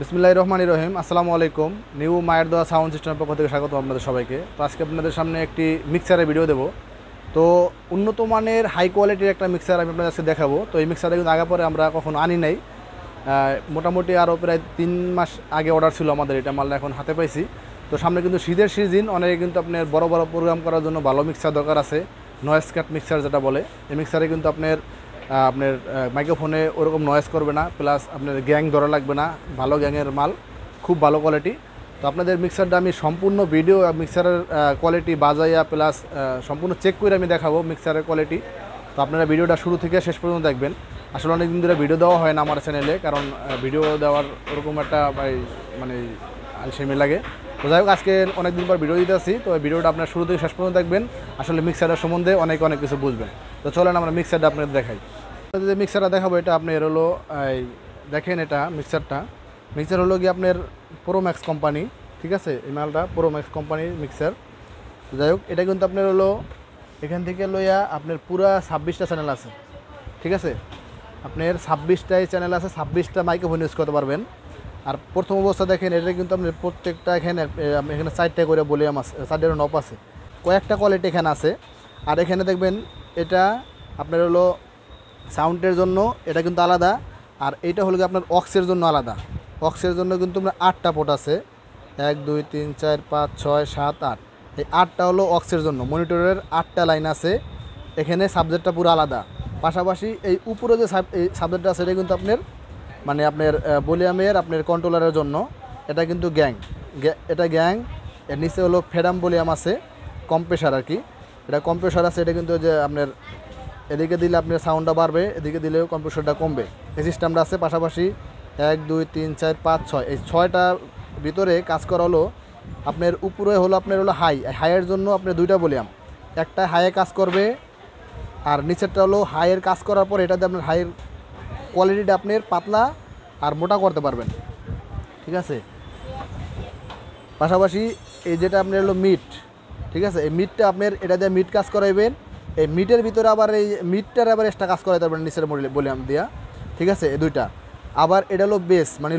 বিসমিল্লাহির রহমানির রহিম। আসসালামু আলাইকুম। নিউ মায়ের দোয়া সাউন্ড সিস্টেমের পক্ষ থেকে স্বাগত আপনাদের সবাইকে। তো আজকে আপনাদের সামনে একটি মিক্সারের ভিডিও দেবো। তো উন্নত মানের হাই কোয়ালিটির একটা মিক্সার আমি আপনাদের আজকে দেখাবো। তো এই মিক্সারটা কিন্তু আগে পরে আমরা কখনো আনি নাই, মোটামুটি আরও প্রায় 3 মাস আগে অর্ডার ছিল আমাদের, এটা মালটা এখন হাতে পাইছি। তো সামনে কিন্তু শীতের সিজন, অনেকে কিন্তু আপনার বড় বড় প্রোগ্রাম করার জন্য ভালো মিক্সার দরকার আছে, নয়েজ কাট মিক্সার যেটা বলে। এই মিক্সারে কিন্তু আপনার মাইক্রোফোনে ওরকম নয়েজ করবে না, প্লাস আপনার গ্যাং ধরা লাগবে না, ভালো গ্যাংয়ের মাল, খুব ভালো কোয়ালিটি। তো আপনাদের মিক্সারটা আমি সম্পূর্ণ ভিডিও মিক্সারের কোয়ালিটি বাজাইয়া প্লাস সম্পূর্ণ চেক করে আমি দেখাবো মিক্সারের কোয়ালিটি। তো আপনারা ভিডিওটা শুরু থেকে শেষ পর্যন্ত দেখবেন। আসলে অনেক দিন ধরে ভিডিও দেওয়া হয় না আমার চ্যানেলে, কারণ ভিডিও দেওয়ার ওরকম একটা মানে আলসেমি লাগে। তো যাই হোক, আজকে অনেক দিন পর ভিডিও দিতে আসি। তো এই ভিডিওটা আপনার শুরু থেকে শেষ পর্যন্ত দেখবেন, আসলে মিক্সারের সম্বন্ধে অনেক কিছু বুঝবেন। তো চলেন আমরা মিক্সারটা আপনাদের দেখাই। যে মিক্সারটা দেখাবো এটা আপনার হলো, দেখেন এটা মিক্সার হলো কি আপনার প্রোম্যাক্স কোম্পানি, ঠিক আছে। এই মালটা প্রোম্যাক্স কোম্পানির মিক্সার। যাই হোক, এটা কিন্তু আপনার হলো এখান থেকে লইয়া আপনার পুরা 26টা চ্যানেল আছে, ঠিক আছে। আপনার 26টাই চ্যানেল আছে, 26টা মাইক্রোফোন ইউজ করতে পারবেন। আর প্রথম অবস্থা দেখেন, এটা কিন্তু আপনার প্রত্যেকটা এখানে 4টা করে ভলিউম আছে, 4টা নব আছে, কয়েকটা কোয়ালিটি এখানে আছে। আর এখানে দেখবেন এটা আপনার হলো সাউন্ডের জন্য এটা কিন্তু আলাদা, আর এইটা হলো কি আপনার অক্সের জন্য আলাদা। অক্সের জন্য কিন্তু আপনার 8টা পোর্ট আছে, 1 2 3 4 5 6 7 8। এই 8টা হলো অক্সের জন্য, মনিটরের 8টা লাইন আছে। এখানে সাবজেক্টটা পুরো আলাদা। পাশাপাশি এই উপরে যে সাবজেক্টটা আছে, এটা কিন্তু আপনার মানে আপনার ভলিউমের আপনার কন্ট্রোলারের জন্য। এটা কিন্তু এটা গ্যাং। এর নিচে হলো ফেডাম ভলিউম আছে, কম্প্রেসার আর কি। এটা কম্প্রেসার আছে, এটা কিন্তু যে আপনার এদিকে দিলে আপনার সাউন্ডটা বাড়বে, এদিকে দিলেও কম্প্রেসারটা কমবে, এই সিস্টেমটা আছে। পাশাপাশি 1 2 3 4 5 6, এই 6টা ভিতরে কাজ করা হলো আপনার উপরে হলো আপনার হলো হাইয়ের জন্য আপনার 2টা ভলিউম, একটা হাইয়ে কাজ করবে আর নিচেরটা হলো হাইয়ের কাজ করার পর এটাতে আপনার হাইয়ের কোয়ালিটিটা আপনার পাতলা আর মোটা করতে পারবেন, ঠিক আছে। পাশাপাশি এই যেটা আপনার হলো মিট, ঠিক আছে। এই মিটটা আপনার এটা দিয়ে মিট কাজ করাইবেন, এই মিটের ভিতরে আবার এই মিটটার আবার এক্সট্রা কাজ করাইতে পারবেন নিচের ভলিউম দিয়া, ঠিক আছে। এই 2টা। আবার এটা হলো বেস, মানে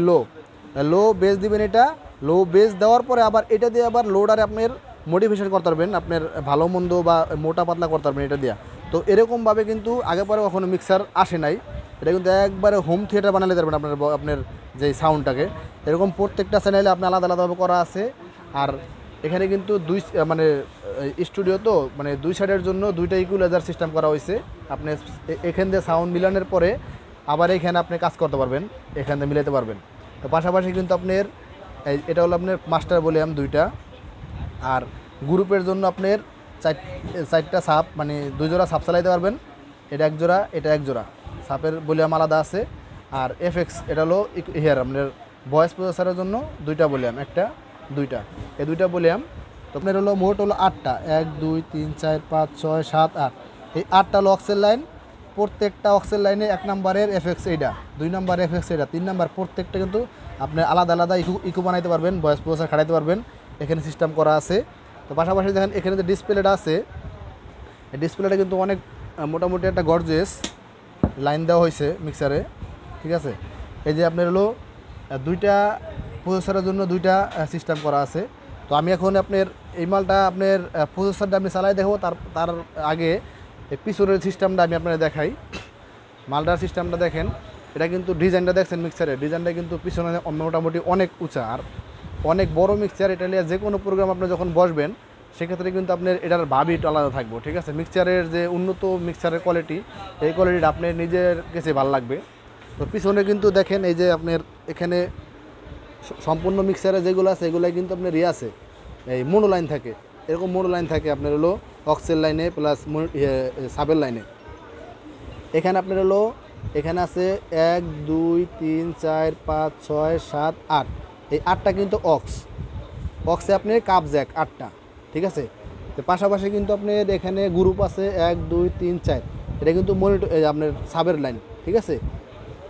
লো বেস দিবেন। এটা লো বেস দেওয়ার পরে আবার এটা দিয়ে আবার লোডারে আপনার মডিফিকেশন করতে পারবেন, আপনার ভালো মন্দ বা মোটা পাতলা করতে পারবেন এটা দিয়া। তো এরকমভাবে কিন্তু আগে পরে কখনো মিক্সার আসে নাই। এটা কিন্তু একবারে হোম থিয়েটার বানালে পারবেন আপনার যে সাউন্ডটাকে। এরকম প্রত্যেকটা চ্যানেলে আপনার আলাদা আলাদাভাবে করা আছে। আর এখানে কিন্তু মানে স্টুডিও তো মানে 2 সাইডের জন্য 2টা ইকুয়ালাইজার সিস্টেম করা হয়েছে। আপনি এখান দিয়ে সাউন্ড মিলানোর পরে আবার এখানে আপনি কাজ করতে পারবেন, এখান দিয়ে মিলাতে পারবেন। তো পাশাপাশি কিন্তু আপনার এটা হলো আপনার মাস্টার ভলিউম 2টা। আর গ্রুপের জন্য আপনার 4টা সাপ, মানে 2 জোড়া সাপ চালাইতে পারবেন। এটা 1 জোড়া, এটা 1 জোড়া, সাপের ভলিউম আলাদা আছে। আর এফএক্স, এটা হলো আপনার ভয়েস প্রসেসরের জন্য 2টা ভলিউম, একটা 2টা, এই 2টা ভলিউম। তো আপনার হলো মোট হলো 8টা, 1 2 3 4 5 6 7 8। এই 8টা হলো অক্সের লাইন। প্রত্যেকটা অক্সের লাইনে 1 নম্বরের এফএক্স এইটা, 2 নম্বর এফএক্স এইটা, 3 নম্বর, প্রত্যেকটা কিন্তু আপনি আলাদা আলাদা ইকো বানাইতে পারবেন, ভয়েস প্রসেসর খাটাইতে পারবেন, এখানে সিস্টেম করা আছে। তো পাশাপাশি দেখেন এখানে যে ডিসপ্লেটা আছে, এই ডিসপ্লেটা কিন্তু অনেক মোটামুটি একটা গর্জিয়াস লাইন দেওয়া হয়েছে মিক্সারে, ঠিক আছে। এই যে আপনার হলো 2টা প্রসেসরের জন্য 2টা সিস্টেম করা আছে। তো আমি এখন আপনার এই মালটা আপনার প্রসেসরটা আপনি চালাই দেখবো, তার আগে এই পিছনের সিস্টেমটা আমি আপনাদের দেখাই। মালটার সিস্টেমটা দেখেন, এটা কিন্তু ডিজাইনটা দেখছেন, মিক্সারের ডিজাইনটা কিন্তু পিছনে মোটামুটি অনেক উঁচা আর অনেক বড় মিক্সার। এটা নিয়ে যে কোনো প্রোগ্রাম আপনি যখন বসবেন সেক্ষেত্রে কিন্তু আপনার এটার ভাবই একটু আলাদা থাকবে, ঠিক আছে। মিক্সারের যে উন্নত মিক্সারের কোয়ালিটি, এই কোয়ালিটিটা আপনার নিজের কাছে ভালো লাগবে। তো পিছনে কিন্তু দেখেন এই যে আপনার এখানে সম্পূর্ণ মিক্সারে যেগুলো আছে এগুলো কিন্তু আপনার আছে, এই মোনো লাইন থাকে, এরকম মোনো লাইন থাকে আপনার হলো অক্সের লাইনে প্লাস সাবের লাইনে। এখানে আপনার হলো এখানে আছে 1 2 3 4 5 6 7 8, এই 8টা কিন্তু অক্সে আপনি কাপ জ্যাক 8টা, ঠিক আছে। তো পাশাপাশি কিন্তু আপনার এখানে গ্রুপ আছে 1 2 3 4, এটা কিন্তু মনিটর আপনার সাবের লাইন, ঠিক আছে,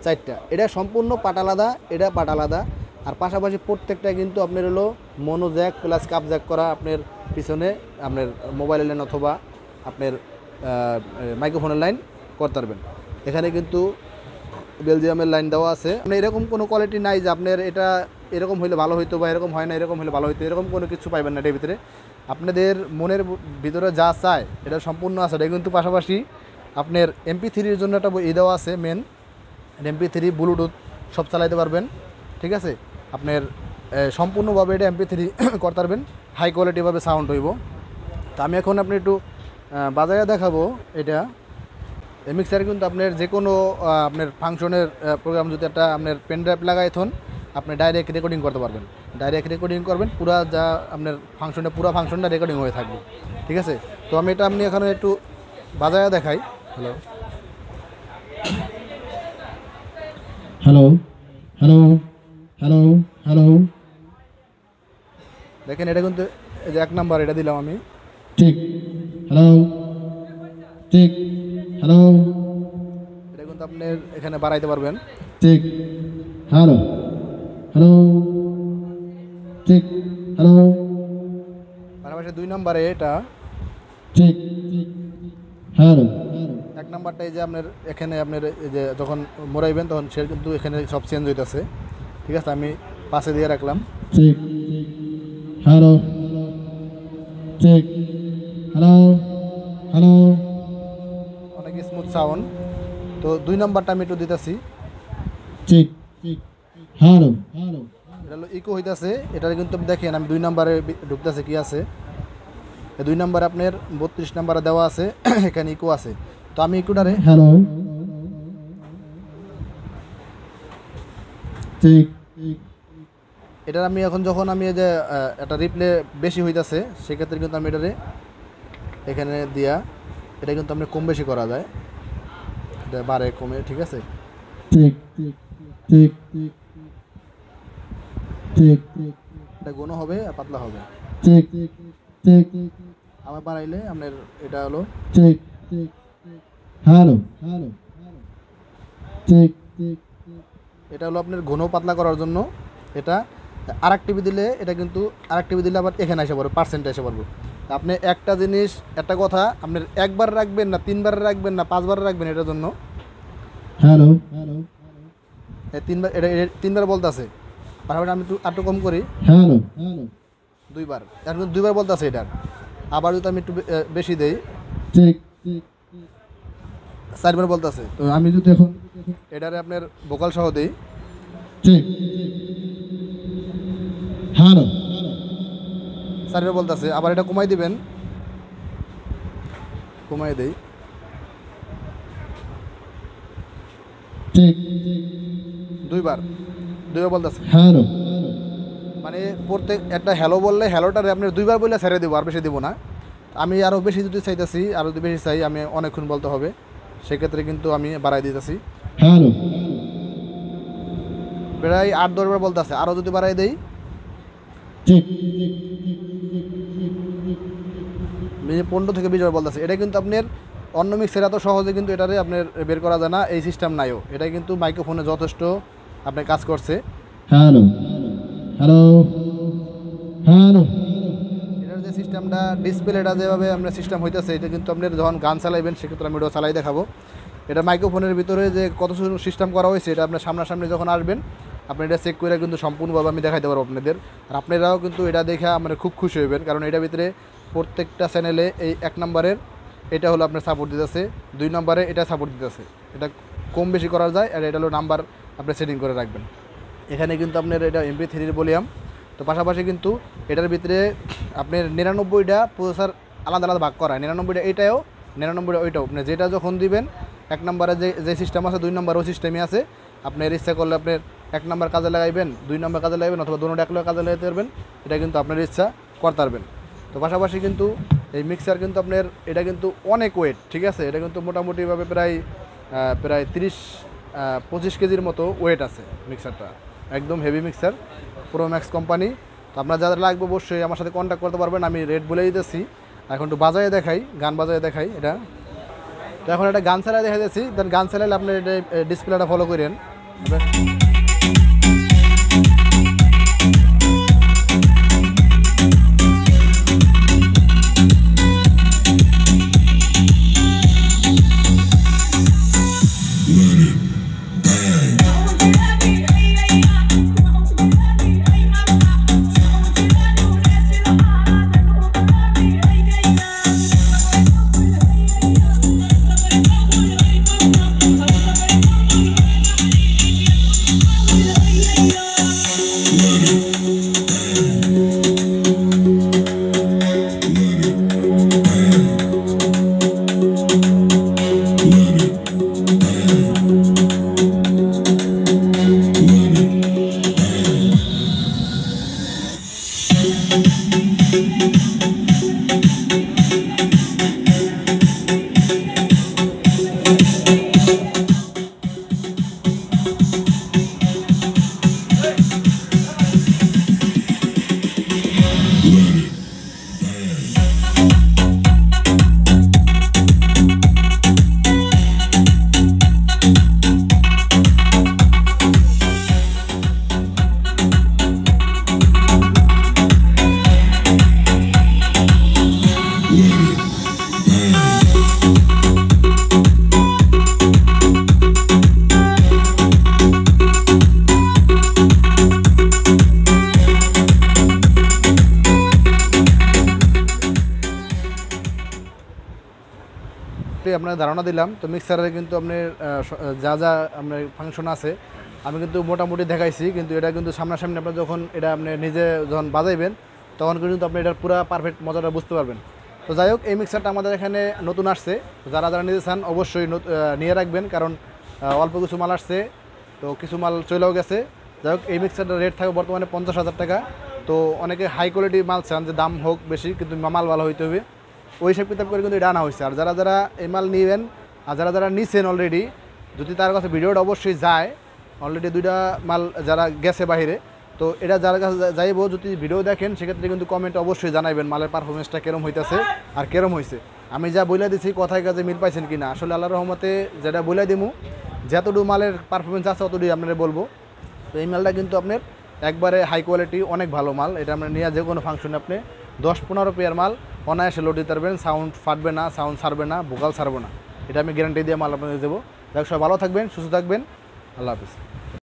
4টা। এটা সম্পূর্ণ পাট আলাদা, এটা পাট আলাদা। আর পাশাপাশি প্রত্যেকটা কিন্তু আপনার হলো মনো জ্যাক প্লাস কাপ জ্যাক করা, আপনার পিছনে আপনার মোবাইলের লাইন অথবা আপনার মাইক্রোফোনের লাইন করতে পারবেন। এখানে কিন্তু বেলজিয়ামের লাইন দেওয়া আছে। মানে এরকম কোনো কোয়ালিটি নাই যে আপনার এটা এরকম হলে ভালো হইতো বা এরকম হয় না এরকম হলে ভালো হইতো, এরকম কোনো কিছু পাইবেন না এটার ভিতরে। আপনাদের মনের ভিতরে যা চায় এটা সম্পূর্ণ আছে। এটা কিন্তু পাশাপাশি আপনার MP3-র জন্য একটা দেওয়া আছে মেন, MP3 ব্লুটুথ সব চালাইতে পারবেন, ঠিক আছে। আপনার সম্পূর্ণভাবে এটা MP3 করতে পারবেন, হাই কোয়ালিটিভাবে সাউন্ড হইব। তো আমি এখন আপনি একটু বাজারে দেখাবো এটা। এই মিক্সার কিন্তু আপনার যে কোনো আপনার ফাংশনের প্রোগ্রাম যদি একটা আপনার পেন ড্রাইভ লাগাই থন আপনি ডাইরেক্ট রেকর্ডিং করতে পারবেন, ডাইরেক্ট রেকর্ডিং করবেন, পুরা যা আপনার ফাংশনে পুরো ফাংশনটা রেকর্ডিং হয়ে থাকবে, ঠিক আছে। তো আমি এটা আপনি এখানে একটু বাজারে দেখাই। Hello hello hello hello hello, দেখেন এটা কিন্তু এই যে 1 নাম্বার এটা দিলাম আমি, ঠিক। হ্যালো ঠিক। হ্যালো এটা কিন্তু আপনি এখানে বাড়াইতে পারবেন, ঠিক। হ্যালো হ্যালো ঠিক। হ্যালো পাশাপাশি 2 নাম্বারে এটা, ঠিক। হ্যালো 1 নাম্বারটা এই যে আপনার এখানে আপনার এই যে যখন মোড়াইবেন তখন সে কিন্তু এখানে সব চেঞ্জ হইতেছে, ঠিক আছে। আমি পাশে দিয়ে রাখলাম, ঠিক। হ্যালো ঠিক। হ্যালো হ্যালো অনেক স্মুথ সাউন্ড। তো 2 নাম্বারটা আমি একটু দিতেছি, ঠিক। হ্যালো হ্যালো এটা হলো ইকো হইতেছে। এটা কিন্তু দেখেন আমি 2 নাম্বারে ঢুকতেছে কি আছে, 2 নাম্বারে আপনার 32 নাম্বারে দেওয়া আছে এখানে ইকো আছে। তো আমি ইকোটারে হ্যালো ঠিক। এটার আমি এখন যখন আমি এই যে একটা রিপ্লে বেশি হইতাছে সেক্ষেত্রে কিন্তু আমি এটারে এখানে দিয়া এটা কিন্তু আপনি কম বেশি করা যায়, এটা বাড়ে কমে, ঠিক আছে। ঠিক ঠিক ঠিক ঠিক ঠিক এটা ঘন হবে আর পাতলা হবে। ঠিক ঠিক আবার বাড়াইলে আপনার এটা হলো ঠিক ঠিক। হ্যালো হ্যালো ঠিক ঠিক এটা হলো আপনার ঘন পাতলা করার জন্য। এটা আরেক টিভি দিলে এটা কিন্তু আরেক টিভি দিলে আবার এখানে এসে পড়বে, পার্সেন্টে এসে পড়বে। আপনি একটা জিনিস একটা কথা আপনার একবার রাখবেন না 3 বার রাখবেন না 5 বার রাখবেন, এটার জন্য হ্যালো হ্যালো 3 বার, এটা 3 বার বলতে আছে। পাশাপাশি আমি একটু কম করি, হ্যালো হ্যালো 2 বার, এখন 2 বার বলতে আছে এটার। আবার যদি আমি একটু বেশি দেই ঠিক ঠিক 4 বার বলতে আছে। তো আমি যদি এখন এটারে আপনার ভোকাল সহ দেই, ঠিক। হ্যালো 4 বার বলতে আছে। আবার এটা কমাই দিবেন, কমাই দেই, ঠিক। 2 বার বলতে আছে। হ্যালো মানে প্রত্যেক একটা হ্যালো বললে হ্যালোটারে আপনার 2 বার বললে ছেড়ে দেবো, আর বেশি দেবো না। আমি আরও বেশি যদি চাইতেছি, আরও যদি বেশি চাই আমি অনেকক্ষণ বলতে হবে, সেক্ষেত্রে কিন্তু আমি বাড়াই দিতেছি। হ্যালো প্রায় 8-10 বার বলতে আছে, আরও যদি বাড়াই দেই ঠিক 15 থেকে 20 বার বলতে আছে। এটা কিন্তু আপনার অন্য মিক্সের এত সহজে কিন্তু এটারে আপনার বের করা যায় না, এই সিস্টেম নাইও। এটা কিন্তু মাইক্রোফোনে যথেষ্ট আপনার কাজ করছে। হ্যালো হ্যালো হ্যালো এটার যে সিস্টেমটা ডিসপ্লেটা যেভাবে আপনার সিস্টেম হইতেছে, এটা কিন্তু আপনার যখন গান চালাইবেন সেক্ষেত্রে আমি ওটা চালাই দেখাবো। এটা মাইক্রোফোনের ভিতরে যে কত সিস্টেম করা হয়েছে এটা আপনার সামনাসামনি যখন আসবেন আপনি এটা চেক করে কিন্তু সম্পূর্ণভাবে আমি দেখাইতে পারবো আপনাদের। আর আপনারাও কিন্তু এটা দেখে মানে খুব খুশি হইবেন, কারণ এটার ভিতরে প্রত্যেকটা চ্যানেলে এই 1 নাম্বারের এটা হলো আপনার সাপোর্ট দিতেছে, 2 নাম্বারে এটা সাপোর্ট দিতেছে। এটা কম বেশি করা যায়, আর এটা হলো নাম্বার আপনি সেটিং করে রাখবেন। এখানে কিন্তু আপনার এটা MP3-র ভলিউম। তো পাশাপাশি কিন্তু এটার ভিতরে আপনার 99টা প্রসেসর আলাদা আলাদা ভাগ করা হয়, 99টা এটাও 99টা ওইটাও। আপনি যেটা যখন দিবেন 1 নাম্বারে যে সিস্টেম আছে 2 নাম্বার ওই সিস্টেমই আছে। আপনার ইচ্ছা করলে আপনার 1 নাম্বার কাজে লাগাইবেন, 2 নাম্বার কাজে লাগাইবেন, অথবা দুটোটা একলা কাজে লাগাইতে পারবেন। এটা কিন্তু আপনার ইচ্ছা করতে পারবেন। তো পাশাপাশি কিন্তু এই মিক্সার কিন্তু আপনার এটা কিন্তু অনেক ওয়েট, ঠিক আছে। এটা কিন্তু মোটামুটিভাবে প্রায় 30-25 কেজির মতো ওয়েট আছে মিক্সারটা, একদম heavy mixer, pro max company. তো আপনার যাদের লাগবে অবশ্যই আমার সাথে কন্ট্যাক্ট করতে পারবেন, আমি রেট বলে দিতেছি। এখন একটু বাজারে দেখাই, গান বাজারে দেখাই এটা। তো এখন একটা গান চালাই দেখা যাচ্ছি, দেন গান চালাইলে আপনি এটা ডিসপ্লেটা ফলো করেন। Let it আপনার ধারণা দিলাম। তো মিক্সারে কিন্তু আপনার যা যা আপনার ফাংশন আছে আমি কিন্তু মোটামুটি দেখাইছি, কিন্তু এটা কিন্তু সামনাসামনি আপনার যখন এটা আপনি নিজে যখন বাজাইবেন তখন কিন্তু আপনি এটার পুরো পারফেক্ট মজাটা বুঝতে পারবেন। তো যাই হোক, এই মিক্সারটা আমাদের এখানে নতুন আসছে, যারা যারা নিতে চান অবশ্যই নিয়ে রাখবেন, কারণ অল্প কিছু মাল আসছে, তো কিছু মাল চলেও গেছে। যাই হোক, এই মিক্সারটার রেট থাকবে বর্তমানে 50,000 টাকা। তো অনেকে হাই কোয়ালিটি মাল চান যে দাম হোক বেশি কিন্তু মাল ভালো হইতে হবে, ওই হিসাব কিতাব করে কিন্তু এটা আনা হয়েছে। আর যারা যারা এই মাল নিবেন আর যারা যারা নিছেন অলরেডি, যদি তার কাছে ভিডিওটা অবশ্যই যায়, অলরেডি 2টা মাল যারা গেছে বাইরে, তো এটা যার কাছে যাইব যদি ভিডিও দেখেন সেক্ষেত্রে কিন্তু কমেন্টে অবশ্যই জানাবেন মালের পারফরমেন্সটা কেরম হইতেছে আর কেরম হয়েছে। আমি যা বলে দিছি কথায় কাজে মিল পাইছেন কিনা, আসলে আল্লাহর রহমতে যেটা বলে দিমু, যতটুকু মালের পারফরমেন্স আছে অতটুকুই আপনারা বলবো। তো এই মালটা কিন্তু আপনার একবারে হাই কোয়ালিটি, অনেক ভালো মাল। এটা আপনার নিয়ে যে কোনো ফাংশনে আপনি 10-15 পেয়ার মাল অনায়াসে লোড দিতে পারবেন, সাউন্ড ফাটবে না, সাউন্ড ছাড়বে না, ভোকাল ছাড়বে না, এটা আমি গ্যারান্টি দিয়ে মাল আপনাদের দেবো। যাই হোক, সবাই ভালো থাকবেন, সুস্থ থাকবেন, আল্লাহ হাফিজ।